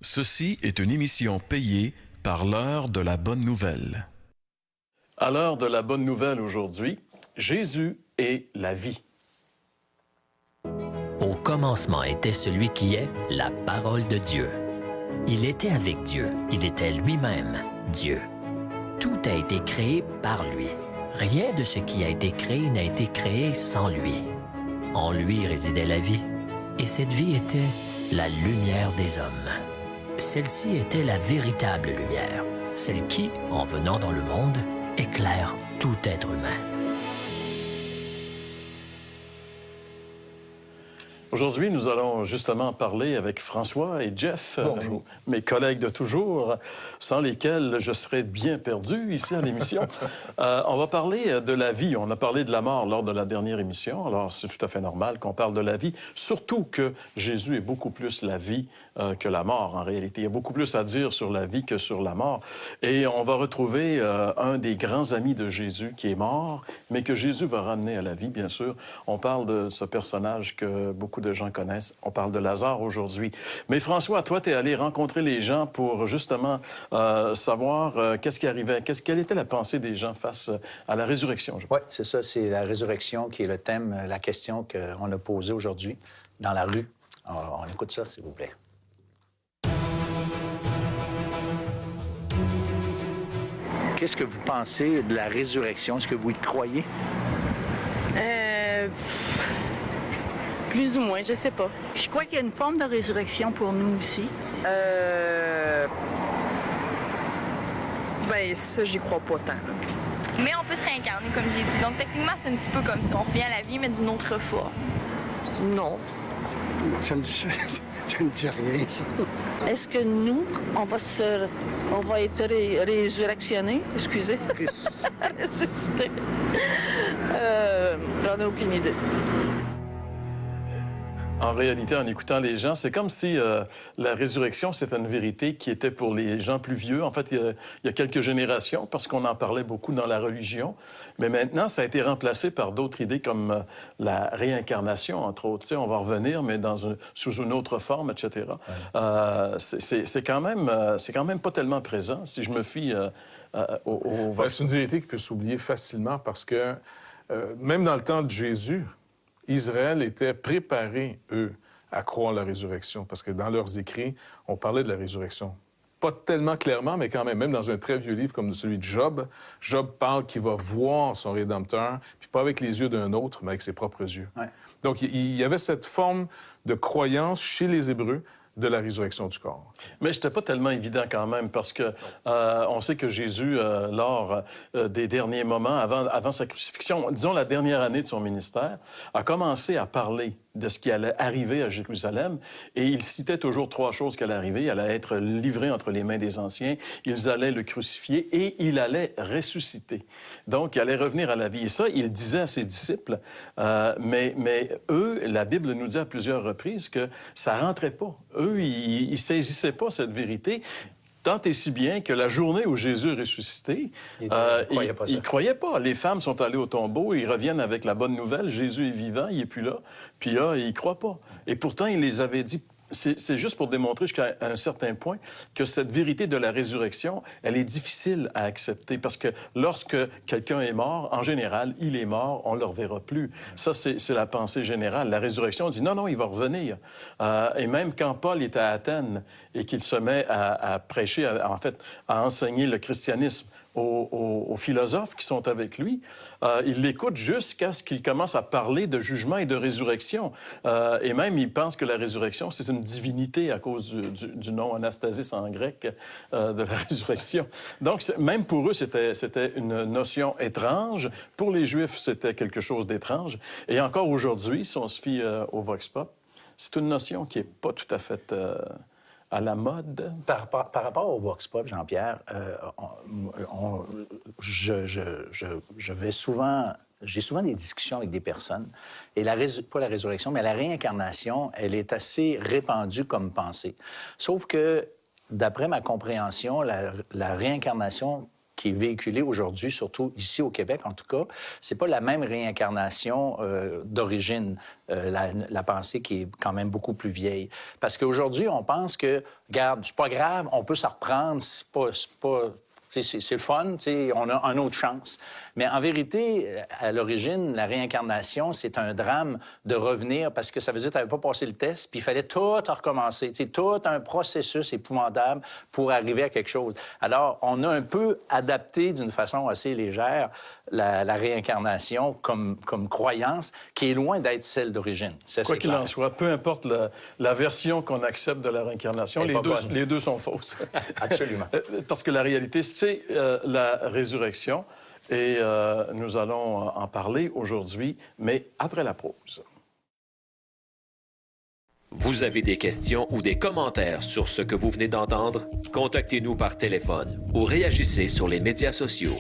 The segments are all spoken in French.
Ceci est une émission payée par l'heure de la bonne nouvelle. À l'heure de la bonne nouvelle aujourd'hui, Jésus est la vie. Au commencement était celui qui est la parole de Dieu. Il était avec Dieu, il était lui-même Dieu. Tout a été créé par lui. Rien de ce qui a été créé n'a été créé sans lui. En lui résidait la vie, et cette vie était la lumière des hommes. Celle-ci était la véritable lumière, celle qui, en venant dans le monde, éclaire tout être humain. Aujourd'hui, nous allons justement parler avec François et Jeff, Bonjour. Mes collègues de toujours, sans lesquels je serais bien perdu ici à l'émission. On va parler de la vie. On a parlé de la mort lors de la dernière émission, alors c'est tout à fait normal qu'on parle de la vie, surtout que Jésus est beaucoup plus la vie que la mort, en réalité. Il y a beaucoup plus à dire sur la vie que sur la mort. Et on va retrouver un des grands amis de Jésus qui est mort, mais que Jésus va ramener à la vie, bien sûr. On parle de ce personnage que beaucoup de gens connaissent. On parle de Lazare aujourd'hui. Mais François, toi, tu es allé rencontrer les gens pour justement savoir qu'est-ce qui arrivait, quelle était la pensée des gens face à la résurrection. Oui, c'est ça, c'est la résurrection qui est le thème, la question qu'on a posée aujourd'hui dans la rue. Alors, on écoute ça, s'il vous plaît. Qu'est-ce que vous pensez de la résurrection? Est-ce que vous y croyez? Plus ou moins, je sais pas. Je crois qu'il y a une forme de résurrection pour nous aussi. Ben, ça, j'y crois pas tant. Là. Mais on peut se réincarner, comme j'ai dit. Donc, techniquement, c'est un petit peu comme ça. On revient à la vie, mais d'une autre forme. Non. Ça me dit rien, ça. Est-ce que nous, on va être résurrectionnés? Excusez. Ressuscités. J'en ai aucune idée. En réalité, en écoutant les gens, c'est comme si la résurrection, c'était une vérité qui était pour les gens plus vieux. En fait, il y a quelques générations, parce qu'on en parlait beaucoup dans la religion. Mais maintenant, ça a été remplacé par d'autres idées comme la réincarnation, entre autres. Tu sais, on va revenir, mais sous une autre forme, etc. Ouais. C'est quand même pas tellement présent, si je me fie au... C'est une vérité qui peut s'oublier facilement parce que même dans le temps de Jésus, Israël était préparé, eux, à croire la résurrection, parce que dans leurs écrits, on parlait de la résurrection. Pas tellement clairement, mais quand même. Même dans un très vieux livre comme celui de Job, Job parle qu'il va voir son Rédempteur, puis pas avec les yeux d'un autre, mais avec ses propres yeux. Ouais. Donc, il y avait cette forme de croyance chez les Hébreux de la résurrection du corps. Mais c'était pas tellement évident quand même, parce que on sait que Jésus, lors des derniers moments, avant sa crucifixion, disons la dernière année de son ministère, a commencé à parler de ce qui allait arriver à Jérusalem, et il citait toujours trois choses qui allaient arriver. Il allait être livré entre les mains des anciens, ils allaient le crucifier, et il allait ressusciter. Donc, il allait revenir à la vie. Et ça, il disait à ses disciples, mais eux, la Bible nous dit à plusieurs reprises que ça rentrait pas. Eux, ils saisissaient pas cette vérité. Tant et si bien que la journée où Jésus est ressuscité, ils ne croyaient pas. Les femmes sont allées au tombeau, ils reviennent avec la bonne nouvelle, Jésus est vivant, il n'est plus là. Puis là, ils ne croient pas. Et pourtant, il les avait dit... C'est juste pour démontrer jusqu'à un certain point que cette vérité de la résurrection, elle est difficile à accepter parce que lorsque quelqu'un est mort, en général, il est mort, on ne le reverra plus. Ça, c'est la pensée générale. La résurrection, on dit non, il va revenir. Et même quand Paul est à Athènes et qu'il se met à prêcher, à enseigner le christianisme aux philosophes qui sont avec lui, il l'écoute jusqu'à ce qu'il commence à parler de jugement et de résurrection. Et même, il pense que la résurrection, c'est une divinité à cause du nom anastasis en grec de la résurrection. Donc, même pour eux, c'était une notion étrange. Pour les Juifs, c'était quelque chose d'étrange. Et encore aujourd'hui, si on se fie au Vox Pop, c'est une notion qui n'est pas tout à fait... à la mode? Par rapport au Vox Pop, Jean-Pierre, je vais souvent... J'ai souvent des discussions avec des personnes, et pas la résurrection, mais la réincarnation, elle est assez répandue comme pensée. Sauf que, d'après ma compréhension, la réincarnation qui est véhiculée aujourd'hui, surtout ici au Québec en tout cas, c'est pas la même réincarnation d'origine, la pensée qui est quand même beaucoup plus vieille. Parce qu'aujourd'hui, on pense que, regarde, c'est pas grave, on peut s'en reprendre, c'est le fun, on a une autre chance. Mais en vérité, à l'origine, la réincarnation, c'est un drame de revenir parce que ça veut dire que tu n'avais pas passé le test, puis il fallait tout recommencer. Tout un processus épouvantable pour arriver à quelque chose. Alors, on a un peu adapté d'une façon assez légère la réincarnation comme croyance qui est loin d'être celle d'origine. Quoi qu'il en soit, peu importe la version qu'on accepte de la réincarnation, les deux sont fausses. Absolument. Parce que la réalité, c'est la résurrection. Et nous allons en parler aujourd'hui, mais après la pause. Vous avez des questions ou des commentaires sur ce que vous venez d'entendre? Contactez-nous par téléphone ou réagissez sur les médias sociaux.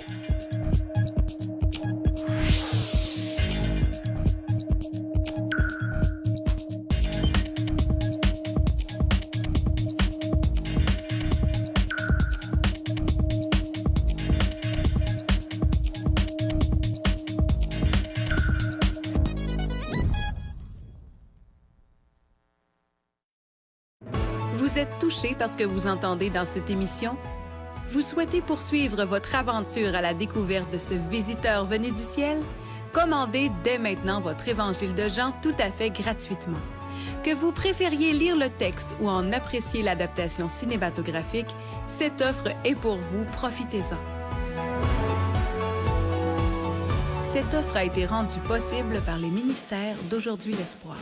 Vous êtes touché par ce que vous entendez dans cette émission? Vous souhaitez poursuivre votre aventure à la découverte de ce visiteur venu du ciel? Commandez dès maintenant votre Évangile de Jean tout à fait gratuitement. Que vous préfériez lire le texte ou en apprécier l'adaptation cinématographique, cette offre est pour vous, profitez-en. Cette offre a été rendue possible par les ministères d'Aujourd'hui l'Espoir.